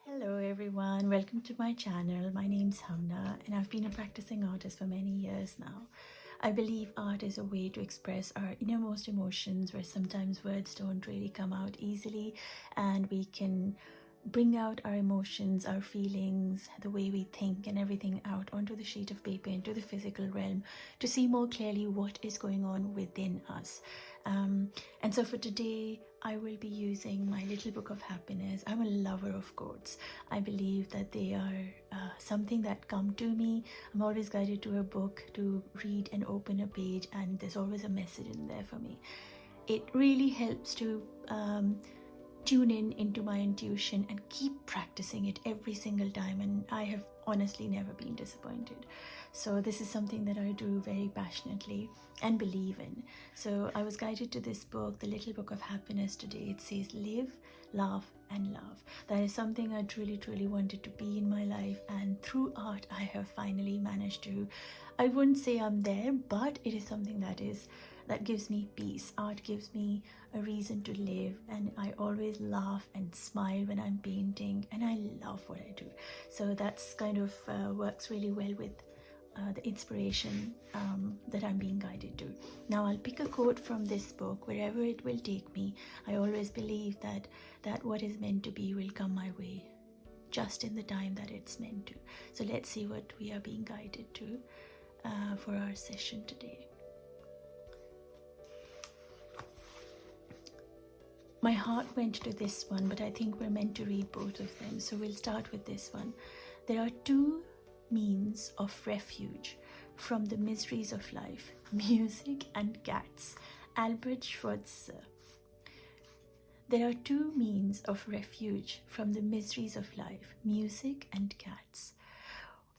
Hello everyone, welcome to my channel. My name's Humna and I've been a practicing artist for many years now. I believe art is a way to express our innermost emotions where sometimes words don't really come out easily, and we can bring out our emotions, our feelings, the way we think and everything out onto the sheet of paper, into the physical realm, to see more clearly what is going on within us. And so for today, I will be using my little book of happiness. I'm a lover of quotes. I believe that they are something that come to me. I'm always guided to a book to read and open a page, and there's always a message in there for me. It really helps to tune in into my intuition and keep practicing it every single time, and I have honestly never been disappointed. So this is something that I do very passionately and believe in. So I was guided to this book, the Little Book of Happiness, today. It says live, laugh and love. That is something I truly wanted to be in my life, and through art I have finally managed to, I wouldn't say I'm there, but it is something that gives me peace. Art gives me a reason to live, and I always laugh and smile when I'm painting, and I love what I do. So that's kind of works really well with the inspiration that I'm being guided to. Now I'll pick a quote from this book wherever it will take me. I always believe that what is meant to be will come my way just in the time that it's meant to. So let's see what we are being guided to for our session today. My heart went to this one, but I think we're meant to read both of them, so we'll start with this one. There are two means of refuge from the miseries of life: music and cats. Albert Schweitzer. There are two means of refuge from the miseries of life: music and cats.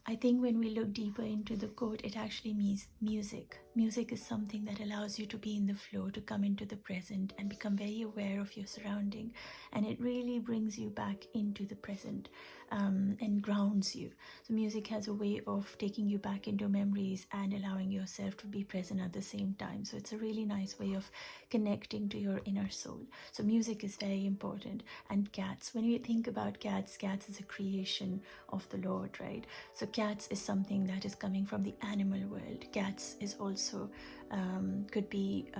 I think when we look deeper into the quote, it actually means music. Music is something that allows you to be in the flow, to come into the present and become very aware of your surrounding. And it really brings you back into the present and grounds you. So music has a way of taking you back into memories and allowing yourself to be present at the same time. So it's a really nice way of connecting to your inner soul. So music is very important. And cats, when you think about cats, cats is a creation of the Lord, right? So cats is something that is coming from the animal world. Cats is also could be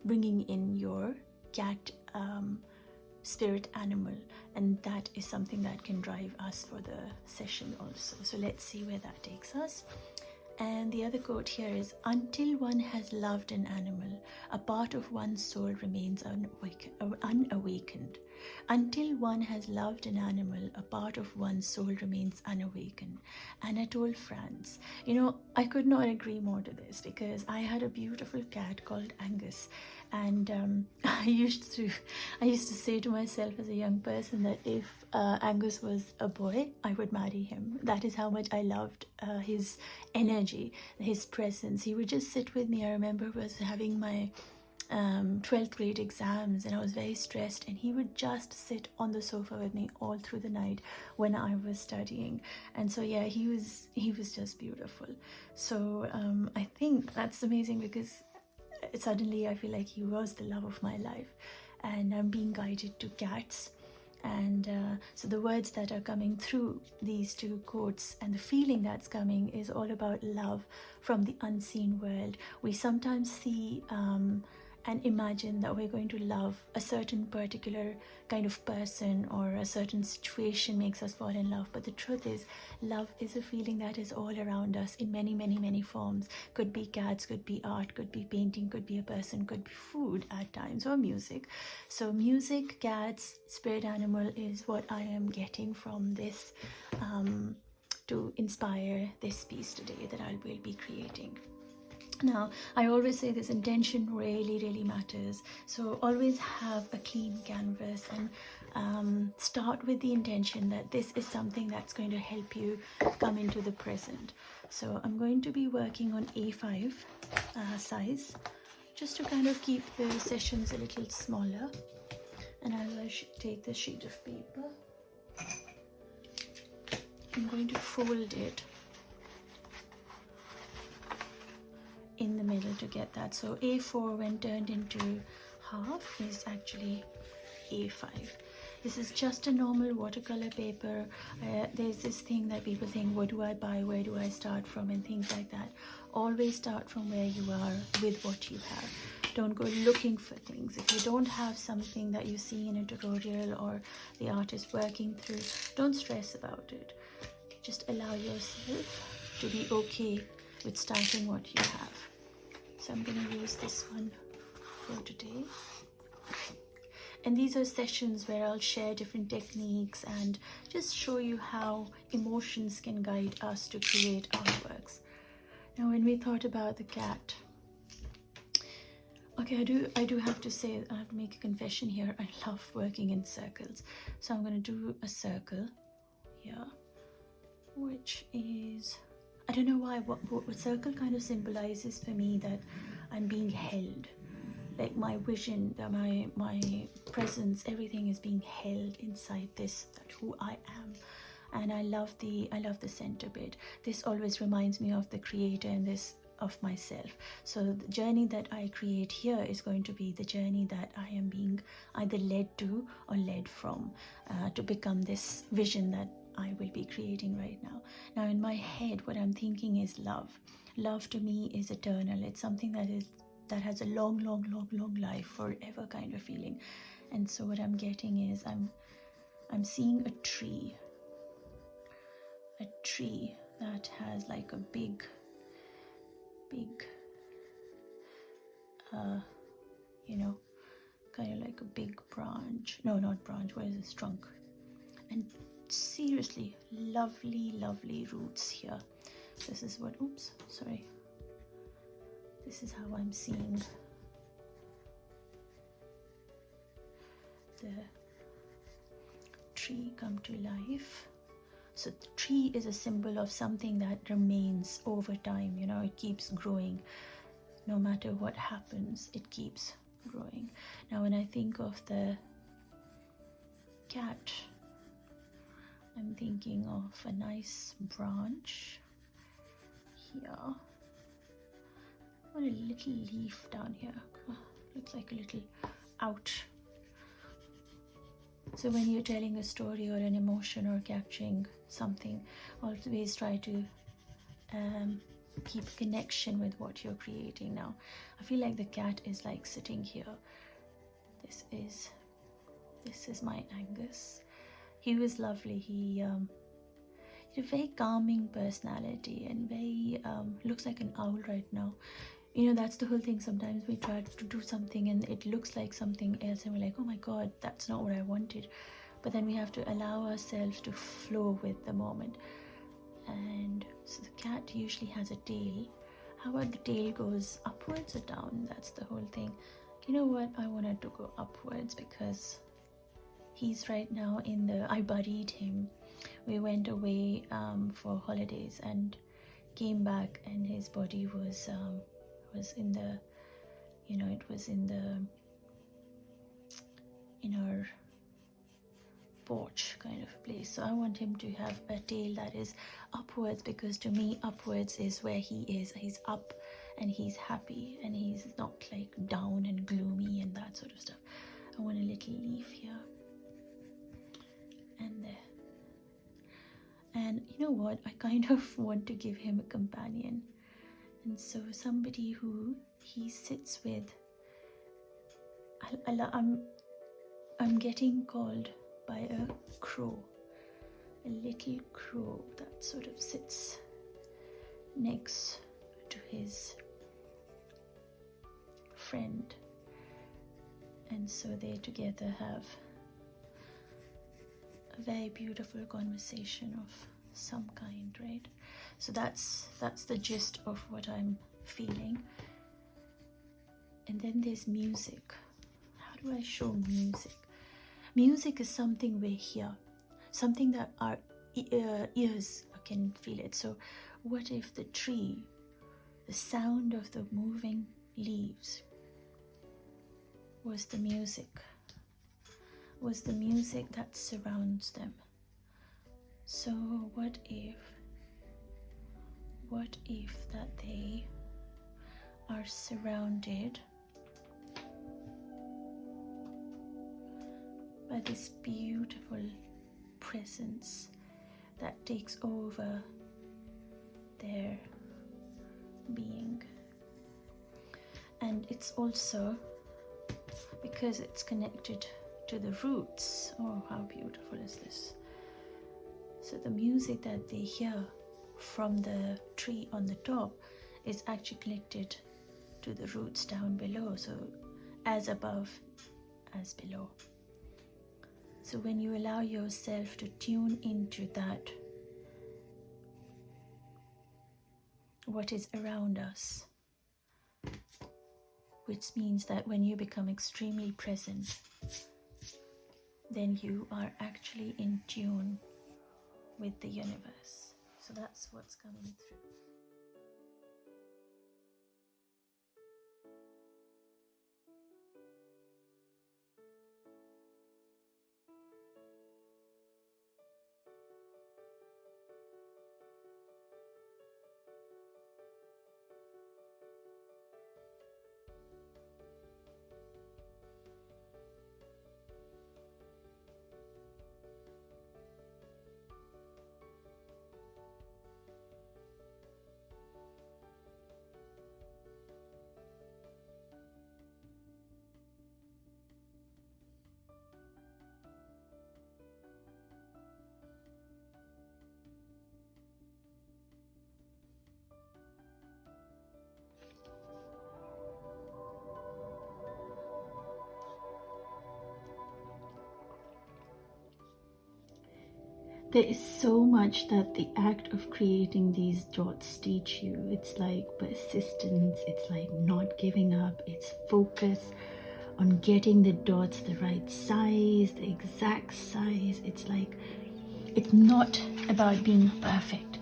bringing in your cat spirit animal, and that is something that can drive us for the session also. So let's see where that takes us. And the other quote here is, until one has loved an animal, a part of one's soul remains unawakened. Until one has loved an animal, a part of one's soul remains unawakened. Anatole France. You know, I could not agree more to this, because I had a beautiful cat called Angus, and I used to say to myself as a young person that if Angus was a boy, I would marry him. That is how much I loved his energy, his presence. He would just sit with me. I remember I was having my 12th grade exams and I was very stressed, and he would just sit on the sofa with me all through the night when I was studying. And so yeah, he was just beautiful. So I think that's amazing, because suddenly I feel like he was the love of my life, and I'm being guided to cats. And so the words that are coming through these two quotes and the feeling that's coming is all about love from the unseen world. We sometimes see and imagine that we're going to love a certain particular kind of person, or a certain situation makes us fall in love. But the truth is, love is a feeling that is all around us in many forms. Could be cats, could be art, could be painting, could be a person, could be food at times, or music. So music, cats, spirit animal is what I am getting from this to inspire this piece today that I will be creating. Now, I always say this: intention really matters. So always have a clean canvas and start with the intention that this is something that's going to help you come into the present. So I'm going to be working on A5 size, just to kind of keep the sessions a little smaller. And as I take the sheet of paper, I'm going to fold it in the middle to get that. So A4 when turned into half is actually A5. This is just a normal watercolor paper. There's this thing that people think, what do I buy, where do I start from, and things like that. Always start from where you are with what you have. Don't go looking for things. If you don't have something that you see in a tutorial or the artist working through, don't stress about it. Just allow yourself to be okay with starting what you have. So I'm going to use this one for today. And these are sessions where I'll share different techniques and just show you how emotions can guide us to create artworks. Now, when we thought about the cat, okay, I do have to say, I have to make a confession here. I love working in circles. So I'm going to do a circle here, which is, I don't know why, what circle kind of symbolizes for me that I'm being held. Like my vision, my presence, everything is being held inside this, that who I am. And I love the center bit. This always reminds me of the creator and this of myself. So the journey that I create here is going to be the journey that I am being either led to or led from, to become this vision that I will be creating right now. Now in my head, what I'm thinking is love. Love to me is eternal. It's something that has a long life, forever kind of feeling. And so what I'm getting is I'm seeing a tree that has like a big you know, kind of like a big branch. No, not branch. What is this? Trunk. And seriously, lovely roots here. This is what, oops, sorry. This is how I'm seeing the tree come to life. So the tree is a symbol of something that remains over time, you know, it keeps growing. No matter what happens, it keeps growing. Now when I think of the cat, I'm thinking of a nice branch here. What a little leaf down here. Looks like a little ouch. So when you're telling a story or an emotion or capturing something, always try to keep connection with what you're creating. Now I feel like the cat is like sitting here. This is my Angus. He was lovely. He had a very calming personality and very looks like an owl right now. You know, that's the whole thing. Sometimes we try to do something and it looks like something else and we're like, oh my god, that's not what I wanted. But then we have to allow ourselves to flow with the moment. And so the cat usually has a tail. How about the tail goes upwards or down? That's the whole thing. You know what? I wanted to go upwards because he's right now in the, I buried him. We went away for holidays and came back and his body was in the, you know, it was in our porch kind of place. So I want him to have a tail that is upwards, because to me upwards is where he is. He's up and he's happy and he's not like down and gloomy and that sort of stuff. I want a little leaf here and there. And you know what, I kind of want to give him a companion, and so somebody who he sits with. I'm getting called by a crow, a little crow that sort of sits next to his friend, and so they together have a very beautiful conversation of some kind, right? So that's the gist of what I'm feeling. And then there's music. How do I show music? Music is something we hear, something that our ears can feel it. So what if the tree, the sound of the moving leaves was the music that surrounds them? So what if that they are surrounded by this beautiful presence that takes over their being. And it's also because it's connected to the roots. Oh, how beautiful is this? So the music that they hear from the tree on the top is actually connected to the roots down below. So as above, as below. So when you allow yourself to tune into that, what is around us, which means that when you become extremely present, then you are actually in tune with the universe. So that's what's coming through. There is so much that the act of creating these dots teach you. It's like persistence, it's like not giving up, it's focus on getting the dots the right size, the exact size. It's like, it's not about being perfect,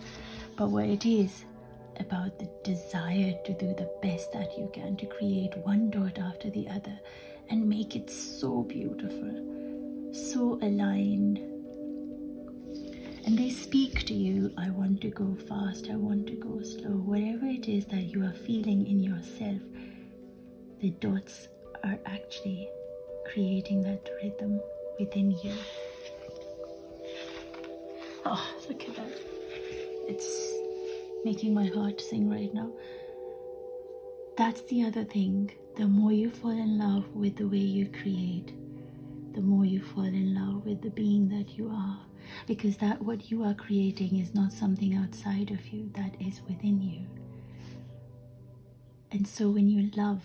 but what it is about the desire to do the best that you can, to create one dot after the other and make it so beautiful, so aligned. And they speak to you, I want to go fast, I want to go slow. Whatever it is that you are feeling in yourself, the dots are actually creating that rhythm within you. Oh, look at that. It's making my heart sing right now. That's the other thing. The more you fall in love with the way you create, the more you fall in love with the being that you are. Because that what you are creating is not something outside of you, that is within you. And so when you love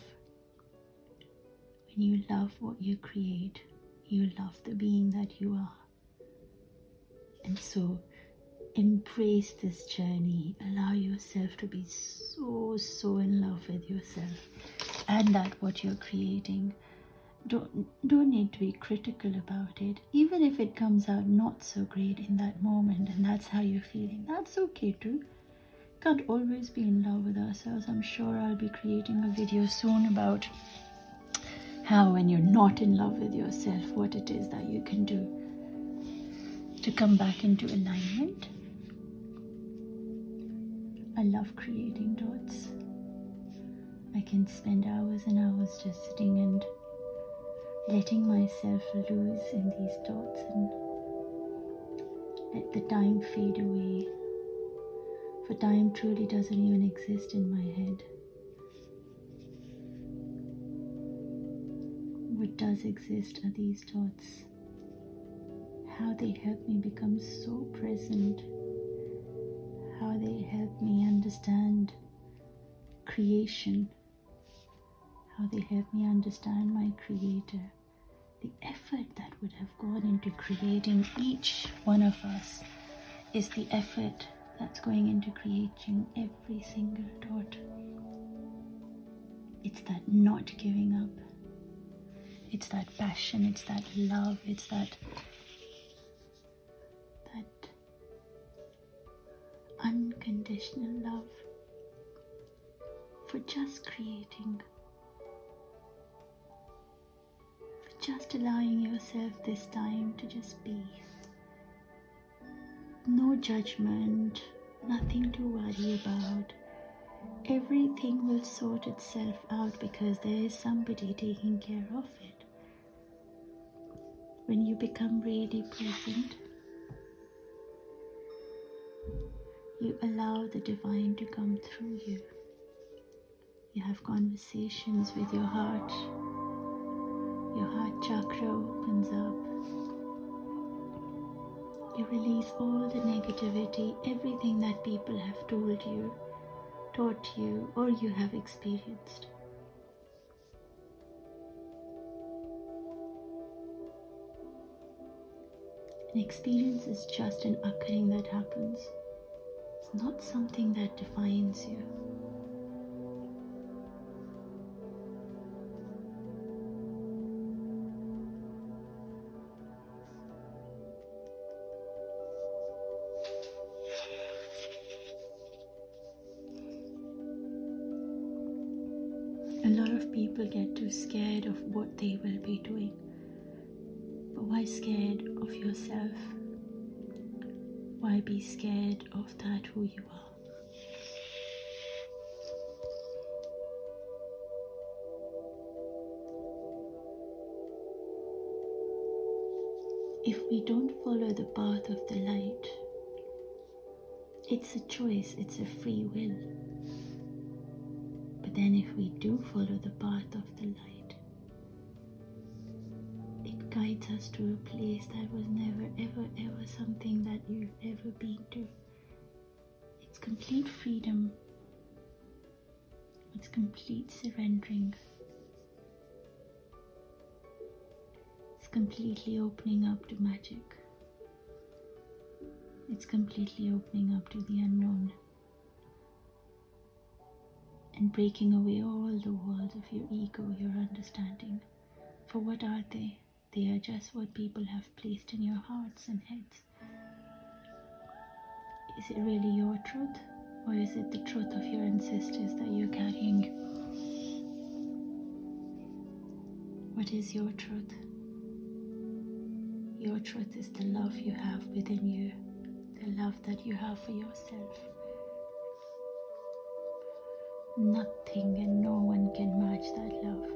what you create, you love the being that you are. And so embrace this journey. Allow yourself to be so in love with yourself and that what you're creating. Don't need to be critical about it. Even if it comes out not so great in that moment and that's how you're feeling, that's okay too. Can't always be in love with ourselves. I'm sure I'll be creating a video soon about how when you're not in love with yourself, what it is that you can do to come back into alignment. I love creating dots. I can spend hours and hours just sitting and letting myself lose in these dots and let the time fade away. For time truly doesn't even exist in my head. What does exist are these dots. How they help me become so present. How they help me understand creation. How they help me understand my creator. The effort that would have gone into creating each one of us is the effort that's going into creating every single dot. It's that not giving up. It's that passion, it's that love, it's that unconditional love for just creating. Just allowing yourself this time to just be. No judgment, nothing to worry about. Everything will sort itself out because there is somebody taking care of it. When you become really present, you allow the divine to come through you. You have conversations with your heart. Your heart chakra opens up. You release all the negativity, everything that people have told you, taught you, or you have experienced. An experience is just an occurring that happens. It's not something that defines you. A lot of people get too scared of what they will be doing. But why scared of yourself? Why be scared of that who you are? If we don't follow the path of the light, it's a choice, it's a free will. But then if we do follow the path of the light, it guides us to a place that was never ever something that you've ever been to. It's complete freedom. It's complete surrendering. It's completely opening up to magic. It's completely opening up to the unknown. And breaking away all the walls of your ego, your understanding. For what are they? They are just what people have placed in your hearts and heads. Is it really your truth? Or is it the truth of your ancestors that you're carrying? What is your truth? Your truth is the love you have within you, the love that you have for yourself. Nothing and no one can match that love.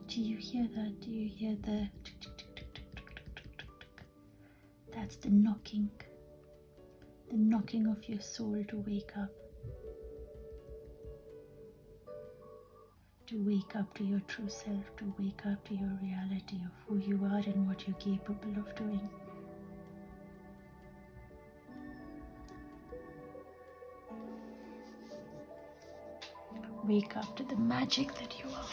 Do you hear that? Do you hear the... That's the knocking of your soul to wake up. To wake up to your true self, to wake up to your reality of who you are and what you're capable of doing. Wake up to the magic that you are.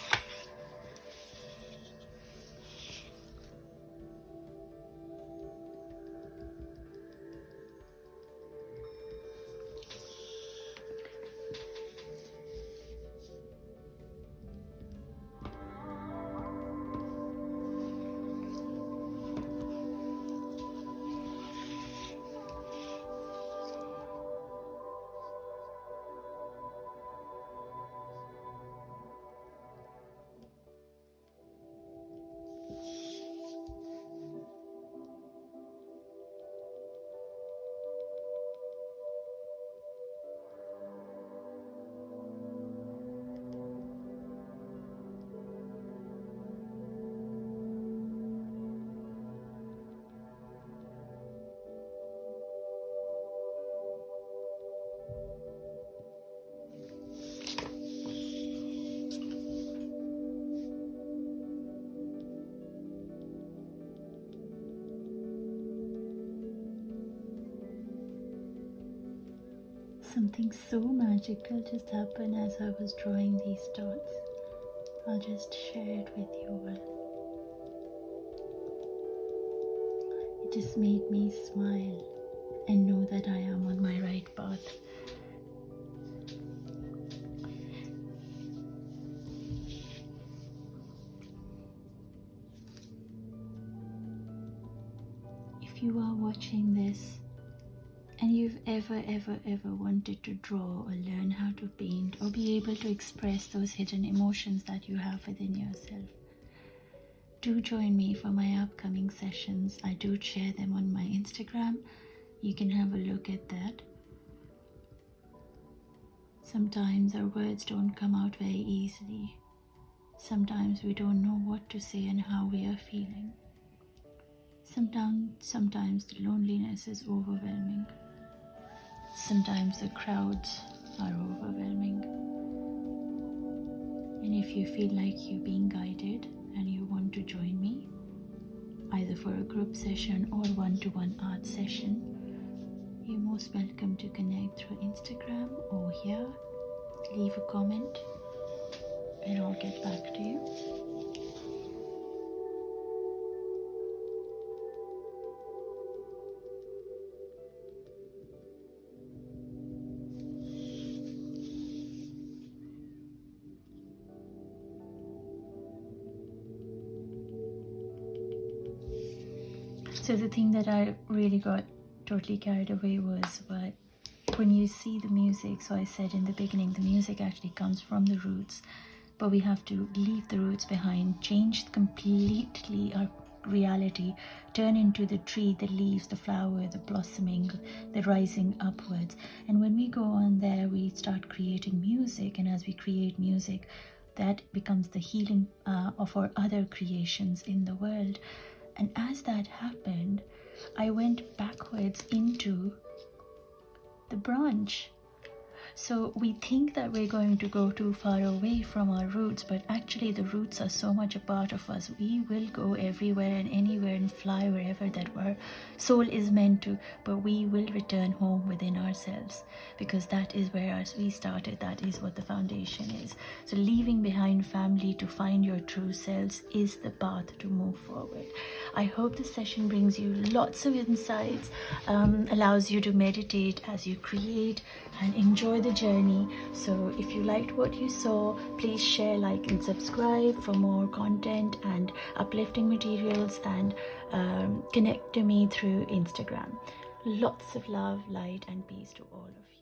Something so magical just happened as I was drawing these dots. I'll just share it with you all. It just made me smile and know that I am on my right path. if you are watching this and you've ever wanted to draw or learn how to paint or be able to express those hidden emotions that you have within yourself, do join me for my upcoming sessions. I do share them on my Instagram. You can have a look at that. Sometimes our words don't come out very easily. Sometimes we don't know what to say and how we are feeling. Sometimes the loneliness is overwhelming. Sometimes the crowds are overwhelming. And if you feel like you're being guided and you want to join me, either for a group session or one-to-one art session, you're most welcome to connect through Instagram or here. Leave a comment and I'll get back to you. So the thing that I really got totally carried away was when you see the music. So I said in the beginning, the music actually comes from the roots, but we have to leave the roots behind, change completely our reality, turn into the tree, the leaves, the flower, the blossoming, the rising upwards. And when we go on there, we start creating music, and as we create music, that becomes the healing of our other creations in the world. And as that happened, I went backwards into the branch. So we think that we're going to go too far away from our roots, but actually the roots are so much a part of us. We will go everywhere and anywhere and fly wherever that our soul is meant to, but we will return home within ourselves, because that is where we started. That is what the foundation is. So leaving behind family to find your true selves is the path to move forward. I hope this session brings you lots of insights, allows you to meditate as you create and enjoy the journey. So if you liked what you saw, please share, like and subscribe for more content and uplifting materials, and connect to me through Instagram. Lots of love, light and peace to all of you.